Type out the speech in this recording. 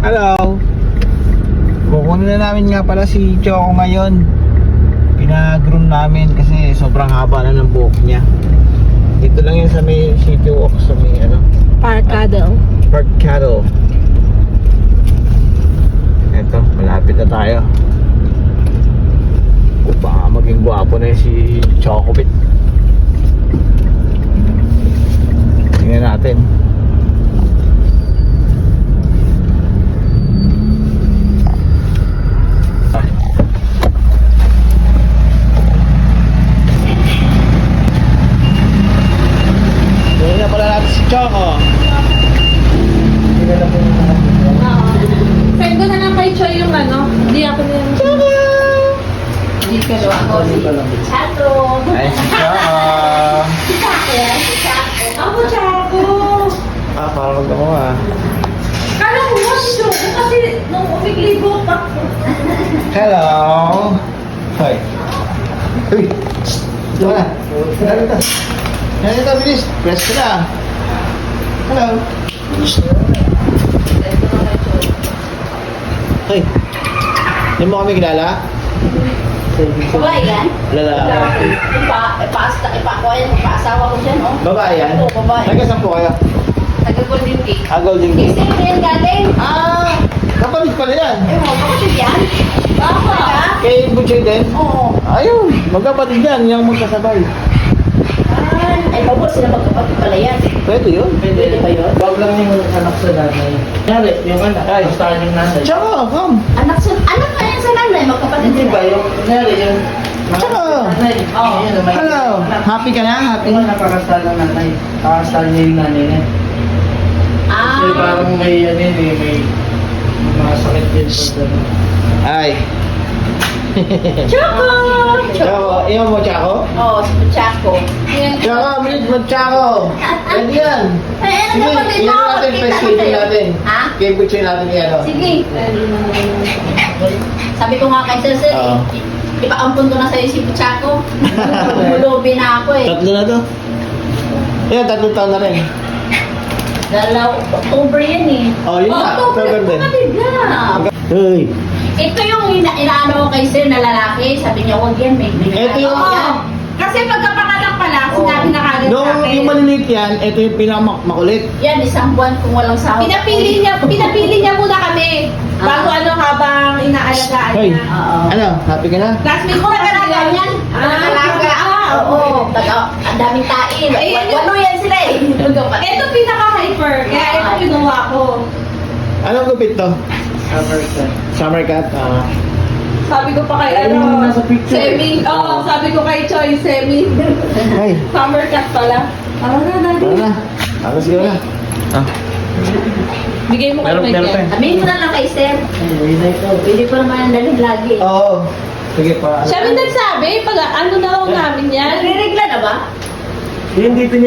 Hello. Kukunin na namin nga pala si Choco ngayon. Pinag-groom namin kasi sobrang haba na ng buhok niya. Dito lang yan sa may City Walk, sa may Parkado. Parkado. Eto, malapit na tayo. Baka maging gwapo na si Chocobit. Tingnan natin. Tingnan na pala natin si Choco. Tingnan na po yung Send ko na lang kay Choy yung ano. Hindi ako na yung... Hindi ka daw ako. Chato. Ay, si Choco. Ako, Chato. Parang magdamo Kala ko mo si Choco kasi nung umiglibo pa. Hello. Hoy. Uy. Diba na? Dito. Dito, bilis. Press ko na. Hello. Hoy. Hindi mo kami kilala? Babae yan? Lalaki. Ipaasawa ko dyan, oh. Babae yan? Oo, babae. Taga-saan po kayo? Taga-Golden Gate. Golden Gate. Kasi yan galing. Kapatid pala yan. Kapatid yan? Baka. Kay Butchoy din? Oo. Ayun, magkapatid yan. Yung magkasabay. Ay, bawal sila magkapatid pala yan. Pwede yun. Pwede ba yun? Wag lang yung anak sa nanay. Nanay, yung anak. Ay. Basta yung nanay. Tsaka, come. Anak ka yan sa nanay, magkapatid Hindi ba yung nanay yung... Tsaka. Nanay. Oo. Yun, may- Hello. Happy ka na? Happy? Yung nakakasal ng nanay. Kakasal niya yung nanay niya. Kasi parang may ano yun eh, may mga sakit din po. Ay. Choco! Tsaka, iyan mo, Tsako? Oo, si Chaco. Tsaka, bilis mo, Tsako. Pwede yan. Ay, ano Sige, kapatid yan mo? natin, Kita pa-schedule sa'yo. natin. Ha? Kay Butchoy natin yan, o. Sige. Sabi ko nga kay Sir, Oo. ipaampun ko na sa'yo si Chaco. Bulubi na ako eh. Tatlo na to. Yan, 3 taon na rin. October yan eh. Oh, yun na. October din. Kapatid na. Hoy. Ito yung inaano ko kay Sir na lalaki. Sabi niya, huwag yan. May Ito yung- yan. Kasi pagkapanganak pa lang, sinabi na kagad sa Nung akin. yung maliliit yan, ito yung pinakamakulit. Yan, isang buwan kung walang sahod. Pinapili niya muna kami. Bago ano habang inaalagaan Hoy. niya. Oo. Ano, happy ka na? Classmate ko Kung kasi nagalaga yan. yan. Nagalaga. Oo. Ang daming tain. Ayan yun. Walo yan sila eh. Ito pinaka-hyper. Kaya ito ginawa ko. Anong gupit to? Summer ka. Summer cut? Sabi ko pa kay Ayun yung nasa picture. Semi. Oo, sabi ko kay Choy, semi. Ay, Summer cut pala. Tara na, tara daddy. na. Ako siguro na. Bigay mo kay Mike yan. Sabihin mo na lang kay Sir. Ayun na ito. Pwede pa naman ang dalig lagi. Oo. Sige pa. Siya rin nagsabi, pag ano na raw namin yan. Nagre-regla na ba? Yung dito niya